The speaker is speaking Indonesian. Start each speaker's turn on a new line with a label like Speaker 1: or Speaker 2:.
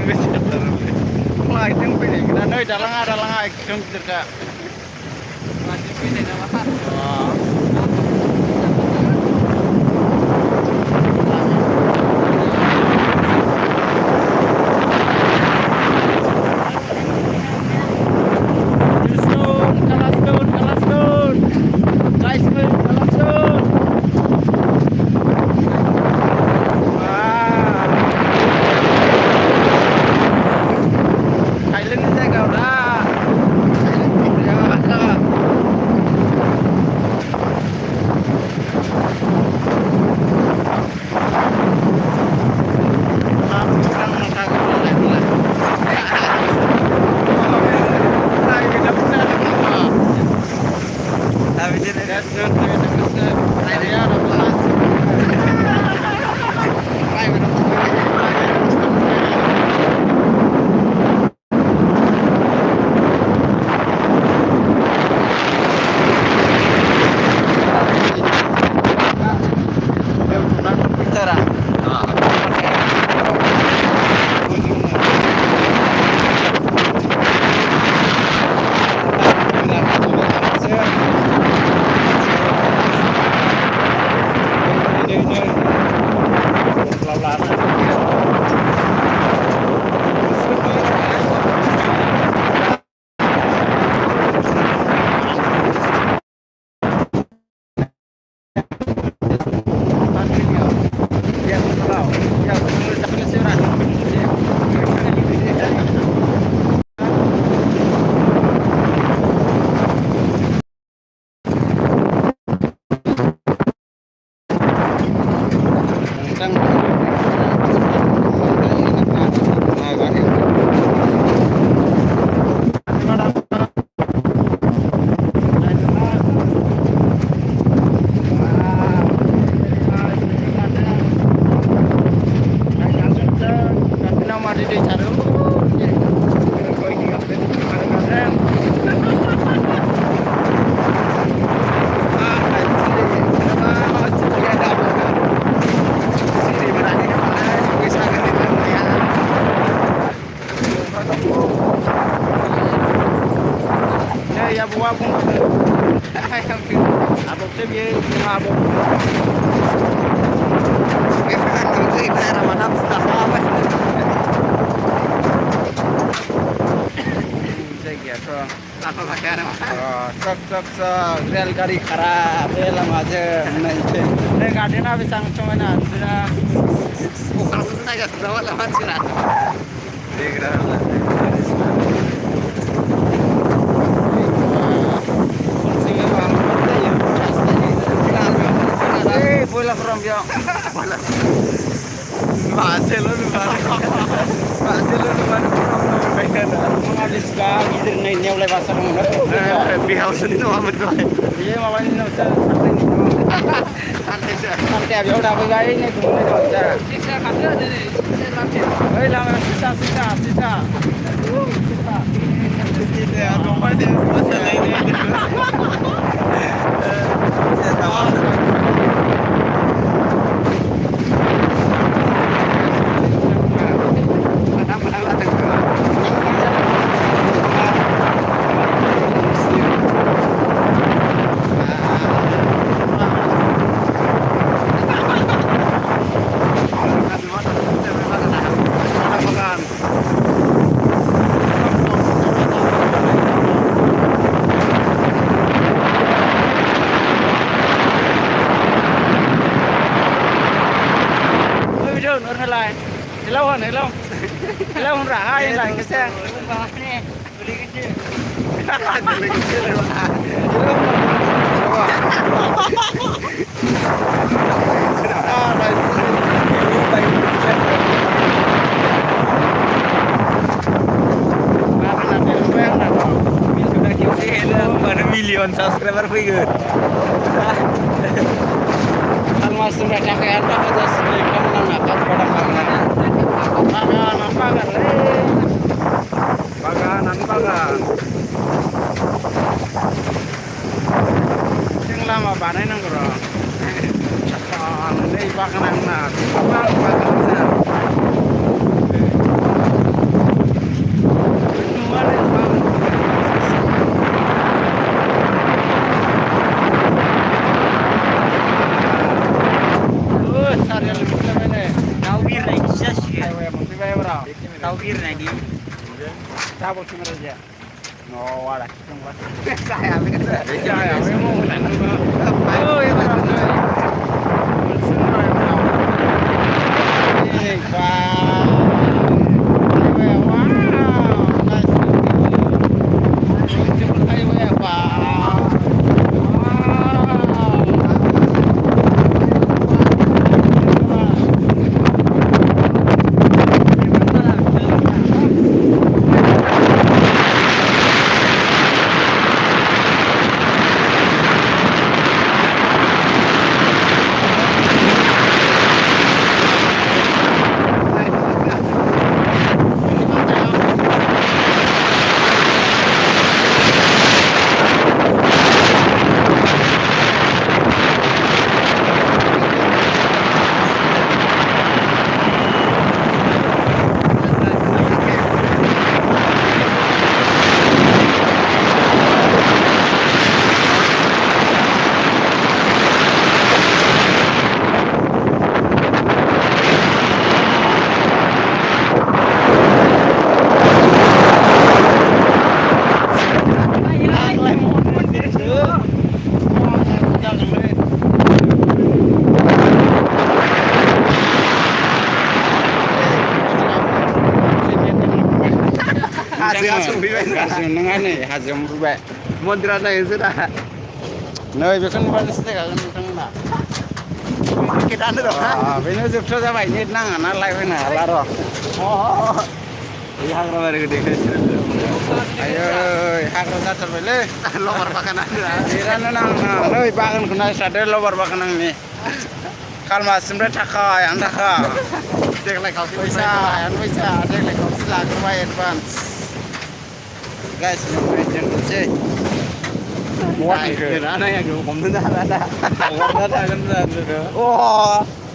Speaker 1: bisa terus. Mulai itu pilih kita noi dalang ekdom juga. Lanjut pilih nama Pak. Real khara bela maje ne gadena bisang chomena sura ukal kusna ga sura wala mansira dekh raha hai bola from dia Barcelona habis ka gidir naik nyawlai pasar mana bihaus ni Muhammad ko ye mawani no sa santai abi udah apa gaya ini gimana kau cara sisa kata ada ni oi lama sisa kita domba dia masalah ini Hello không rả ai lại cái xe million subscriber figure almas sudah capek apa aja sih kamu nakal pada panganan bagan yang lama banai nang bro ini baganan nak bagan Cabut cuma aja. No, ada. Saya ambil. Saya mau Oh, ya benar. Hasil nih hasil berubah. Montrana yang sudah. Nah, bekan balas deh kalau nggak. Kita anu dong. Bener jepso sama ini nang anak live nih laro. Oh, ini hagra baru gede. Ayo, hagra dasar beli. Lowar bakanan. Irana nang, nah, bakan kena sadar lowar bakanan nih. Kalau masih mereka kaya, anda kaya. Deklek kau bisa, deklek kau silakan bayar advance. Guys, mau jangan sih. Muat nih. Ada yang gue komen ada. Ada kan ada. Oh.